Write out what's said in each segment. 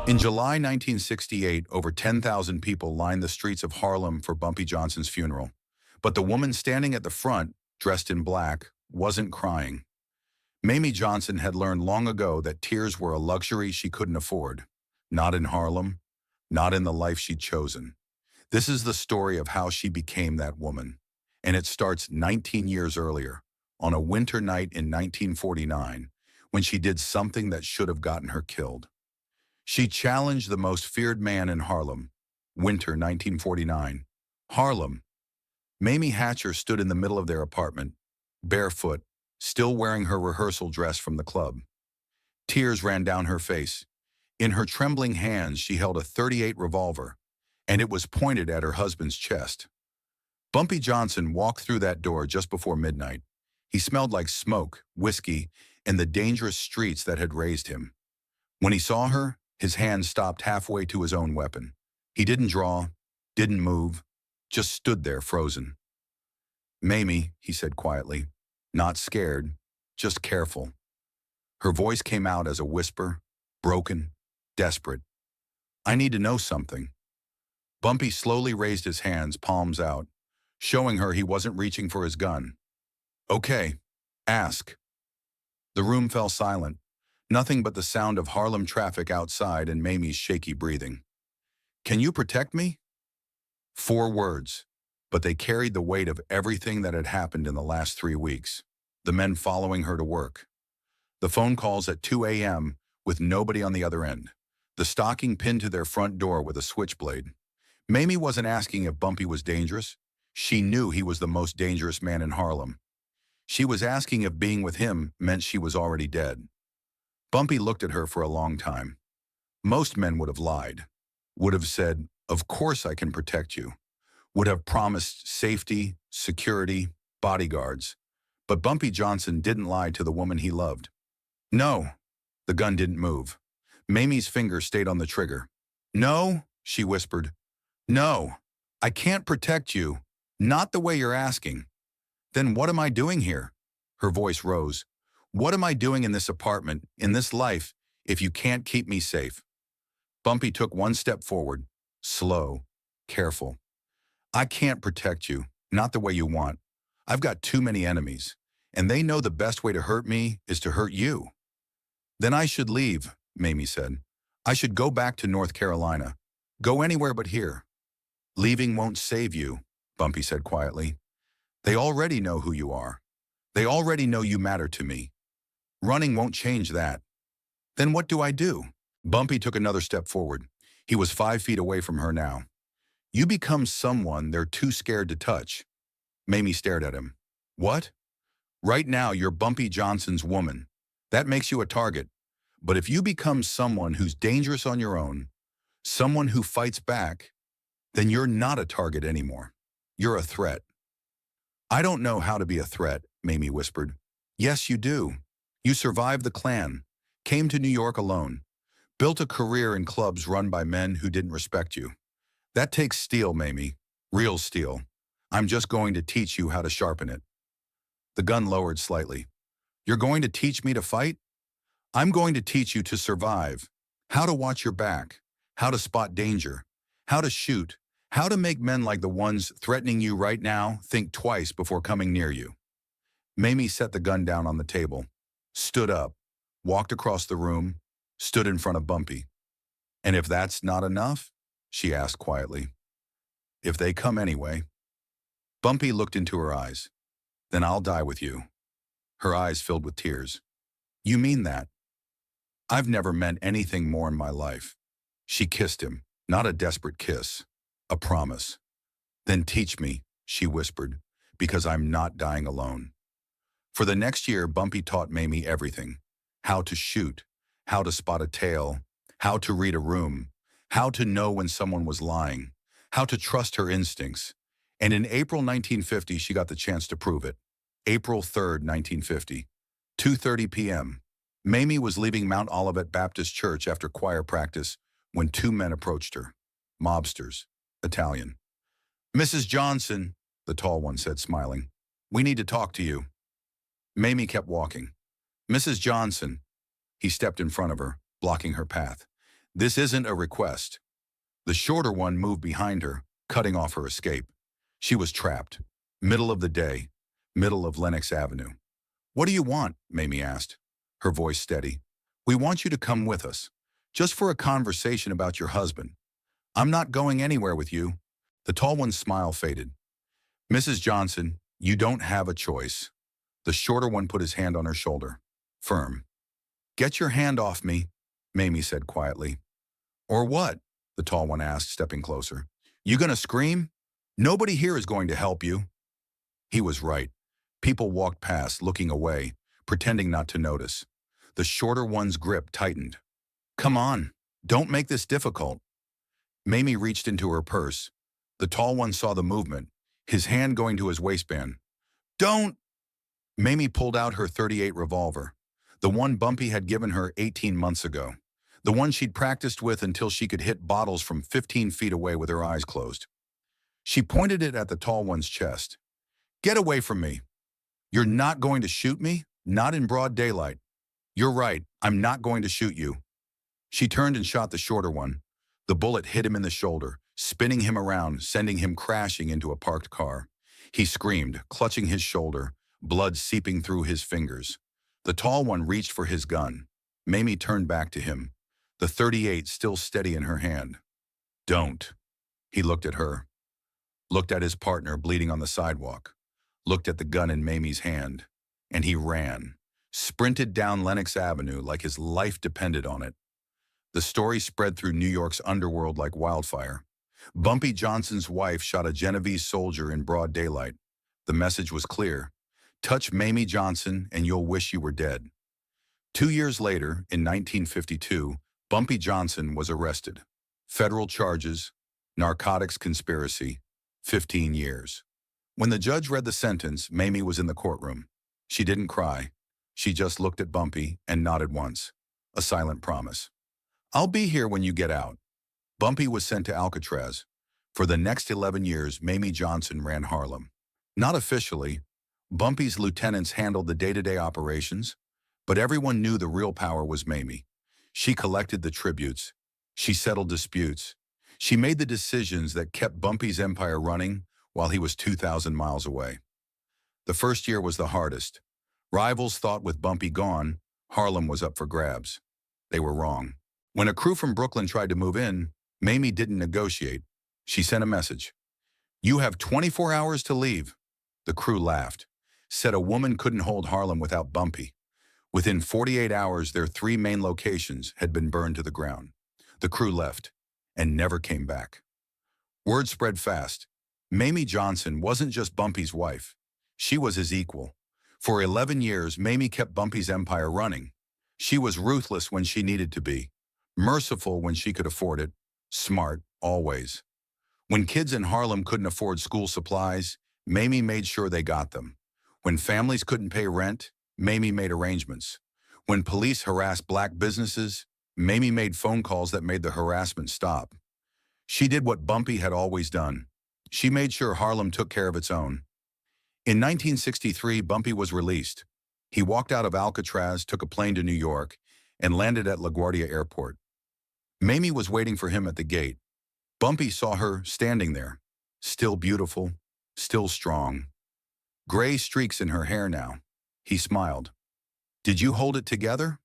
In July 1968, over 10,000 people lined the streets of Harlem for Bumpy Johnson's funeral. But the woman standing at the front, dressed in black, wasn't crying. Mayme Johnson had learned long ago that tears were a luxury she couldn't afford. Not in Harlem, not in the life she'd chosen. This is the story of how she became that woman. And it starts 19 years earlier, on a winter night in 1949, when she did something that should have gotten her killed. She challenged the most feared man in Harlem. Winter 1949. Harlem. Mamie Hatcher stood in the middle of their apartment, barefoot, still wearing her rehearsal dress from the club. Tears ran down her face. In her trembling hands, she held a .38 revolver, and it was pointed at her husband's chest. Bumpy Johnson walked through that door just before midnight. He smelled like smoke, whiskey, and the dangerous streets that had raised him. When he saw her, his hand stopped halfway to his own weapon. He didn't draw, didn't move, just stood there frozen. "Mamie," he said quietly, not scared, just careful. Her voice came out as a whisper, broken, desperate. "I need to know something." Bumpy slowly raised his hands, palms out, showing her he wasn't reaching for his gun. "Okay, ask." The room fell silent. Nothing but the sound of Harlem traffic outside and Mamie's shaky breathing. "Can you protect me?" 4 words, but they carried the weight of everything that had happened in the last 3 weeks. The men following her to work. The phone calls at 2 a.m. with nobody on the other end. The stalking pinned to their front door with a switchblade. Mamie wasn't asking if Bumpy was dangerous. She knew he was the most dangerous man in Harlem. She was asking if being with him meant she was already dead. Bumpy looked at her for a long time. Most men would have lied, would have said, "Of course I can protect you," would have promised safety, security, bodyguards. But Bumpy Johnson didn't lie to the woman he loved. "No." The gun didn't move. Mamie's finger stayed on the trigger. "No," she whispered. "No, I can't protect you. Not the way you're asking." "Then what am I doing here?" Her voice rose. "What am I doing in this apartment, in this life, if you can't keep me safe?" Bumpy took one step forward, slow, careful. "I can't protect you, not the way you want. I've got too many enemies, and they know the best way to hurt me is to hurt you." "Then I should leave," Mamie said. "I should go back to North Carolina. Go anywhere but here." "Leaving won't save you," Bumpy said quietly. "They already know who you are. They already know you matter to me. Running won't change that." "Then what do I do?" Bumpy took another step forward. He was 5 feet away from her now. "You become someone they're too scared to touch." Mamie stared at him. "What?" "Right now you're Bumpy Johnson's woman. That makes you a target. But if you become someone who's dangerous on your own, someone who fights back, then you're not a target anymore. You're a threat." "I don't know how to be a threat," Mamie whispered. "Yes, you do. You survived the Klan, came to New York alone, built a career in clubs run by men who didn't respect you. That takes steel, Mamie. Real steel. I'm just going to teach you how to sharpen it." The gun lowered slightly. "You're going to teach me to fight?" "I'm going to teach you to survive. How to watch your back. How to spot danger. How to shoot. How to make men like the ones threatening you right now think twice before coming near you." Mamie set the gun down on the table, stood up, walked across the room, stood in front of Bumpy. "And if that's not enough?" she asked quietly. "If they come anyway." Bumpy looked into her eyes. "Then I'll die with you." Her eyes filled with tears. "You mean that?" "I've never meant anything more in my life." She kissed him, not a desperate kiss, a promise. "Then teach me," she whispered, "because I'm not dying alone." For the next year, Bumpy taught Mamie everything. How to shoot, how to spot a tail, how to read a room, how to know when someone was lying, how to trust her instincts. And in April 1950, she got the chance to prove it. April 3rd, 1950, 2:30 p.m. Mamie was leaving Mount Olivet Baptist Church after choir practice when 2 men approached her. Mobsters, Italian. "Mrs. Johnson," the tall one said, smiling. "We need to talk to you." Mamie kept walking. "Mrs. Johnson." He stepped in front of her, blocking her path. This isn't a request. The shorter one moved behind her, cutting off her escape. She was trapped. Middle of the day. Middle of Lenox Avenue. What do you want? Mayme asked, her voice steady. We want you to come with us. Just for a conversation about your husband. I'm not going anywhere with you. The tall one's smile faded. Mrs. Johnson, you don't have a choice. The shorter one put his hand on her shoulder. Firm. Get your hand off me, Mayme said quietly. Or what? The tall one asked, stepping closer. You gonna scream? Nobody here is going to help you. He was right. People walked past, looking away, pretending not to notice. The shorter one's grip tightened. Come on, don't make this difficult. Mayme reached into her purse. The tall one saw the movement, his hand going to his waistband. Don't! Mayme pulled out her .38 revolver, the one Bumpy had given her 18 months ago, the one she'd practiced with until she could hit bottles from 15 feet away with her eyes closed. She pointed it at the tall one's chest. Get away from me. You're not going to shoot me? Not in broad daylight. You're right, I'm not going to shoot you. She turned and shot the shorter one. The bullet hit him in the shoulder, spinning him around, sending him crashing into a parked car. He screamed, clutching his shoulder, blood seeping through his fingers. The tall one reached for his gun. Mayme turned back to him, the .38 still steady in her hand. Don't. He looked at her, looked at his partner bleeding on the sidewalk, looked at the gun in Mayme's hand, and he ran, sprinted down Lenox Avenue like his life depended on it. The story spread through New York's underworld like wildfire. Bumpy Johnson's wife shot a Genovese soldier in broad daylight. The message was clear. Touch Mayme Johnson and you'll wish you were dead. 2 years later, in 1952, Bumpy Johnson was arrested. Federal charges, narcotics conspiracy, 15 years. When the judge read the sentence, Mayme was in the courtroom. She didn't cry. She just looked at Bumpy and nodded once. A silent promise. I'll be here when you get out. Bumpy was sent to Alcatraz. For the next 11 years, Mayme Johnson ran Harlem. Not officially. Bumpy's lieutenants handled the day-to-day operations, but everyone knew the real power was Mayme. She collected the tributes. She settled disputes. She made the decisions that kept Bumpy's empire running while he was 2,000 miles away. The first year was the hardest. Rivals thought with Bumpy gone, Harlem was up for grabs. They were wrong. When a crew from Brooklyn tried to move in, Mayme didn't negotiate. She sent a message. You have 24 hours to leave. The crew laughed, said a woman couldn't hold Harlem without Bumpy. Within 48 hours, their 3 main locations had been burned to the ground. The crew left and never came back. Word spread fast. Mayme Johnson wasn't just Bumpy's wife. She was his equal. For 11 years, Mayme kept Bumpy's empire running. She was ruthless when she needed to be, merciful when she could afford it, smart always. When kids in Harlem couldn't afford school supplies, Mayme made sure they got them. When families couldn't pay rent, Mayme made arrangements. When police harassed black businesses, Mayme made phone calls that made the harassment stop. She did what Bumpy had always done. She made sure Harlem took care of its own. In 1963, Bumpy was released. He walked out of Alcatraz, took a plane to New York, and landed at LaGuardia Airport. Mayme was waiting for him at the gate. Bumpy saw her standing there, still beautiful, still strong. Gray streaks in her hair now. He smiled. Did you hold it together?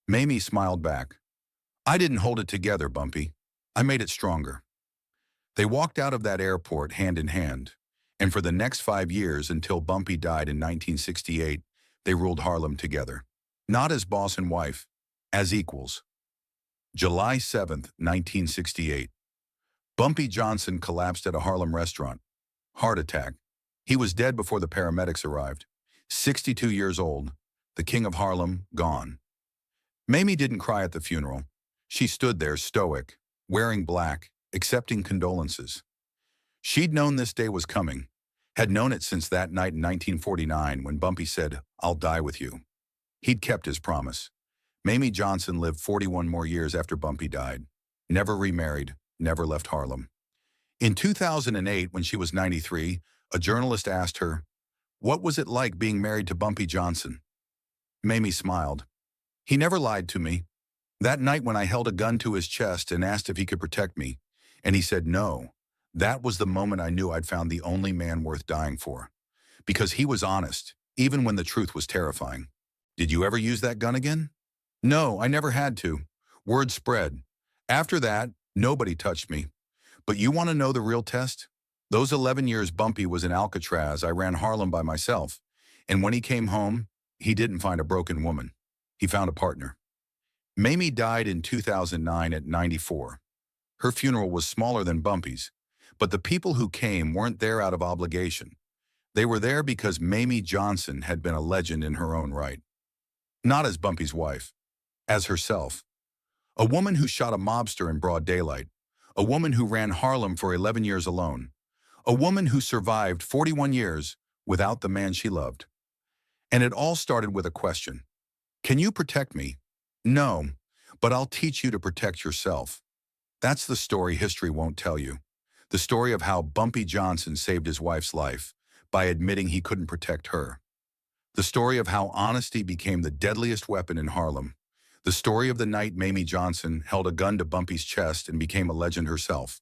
Mayme smiled back. I didn't hold it together, Bumpy. I made it stronger. They walked out of that airport hand in hand, and for the next 5 years until Bumpy died in 1968, they ruled Harlem together. Not as boss and wife, as equals. July 7th, 1968. Bumpy Johnson collapsed at a Harlem restaurant. Heart attack. He was dead before the paramedics arrived. 62 years old, the king of Harlem, gone. Mayme didn't cry at the funeral. She stood there stoic, wearing black, accepting condolences. She'd known this day was coming, had known it since that night in 1949 when Bumpy said, I'll die with you. He'd kept his promise. Mayme Johnson lived 41 more years after Bumpy died. Never remarried, never left Harlem. In 2008, when she was 93, a journalist asked her, what was it like being married to Bumpy Johnson? Mayme smiled. He never lied to me, That night when I held a gun to his chest and asked if he could protect me, and he said no, that was the moment I knew I'd found the only man worth dying for. Because he was honest, even when the truth was terrifying. Did you ever use that gun again? No, I never had to. Word spread. After that, nobody touched me. But you want to know the real test? Those 11 years Bumpy was in Alcatraz, I ran Harlem by myself. And when he came home, he didn't find a broken woman. He found a partner. Mayme died in 2009 at 94. Her funeral was smaller than Bumpy's, but the people who came weren't there out of obligation. They were there because Mayme Johnson had been a legend in her own right. Not as Bumpy's wife, as herself. A woman who shot a mobster in broad daylight. A woman who ran Harlem for 11 years alone. A woman who survived 41 years without the man she loved. And it all started with a question. Can you protect me? No, but I'll teach you to protect yourself. That's the story history won't tell you. The story of how Bumpy Johnson saved his wife's life by admitting he couldn't protect her. The story of how honesty became the deadliest weapon in Harlem. The story of the night Mayme Johnson held a gun to Bumpy's chest and became a legend herself.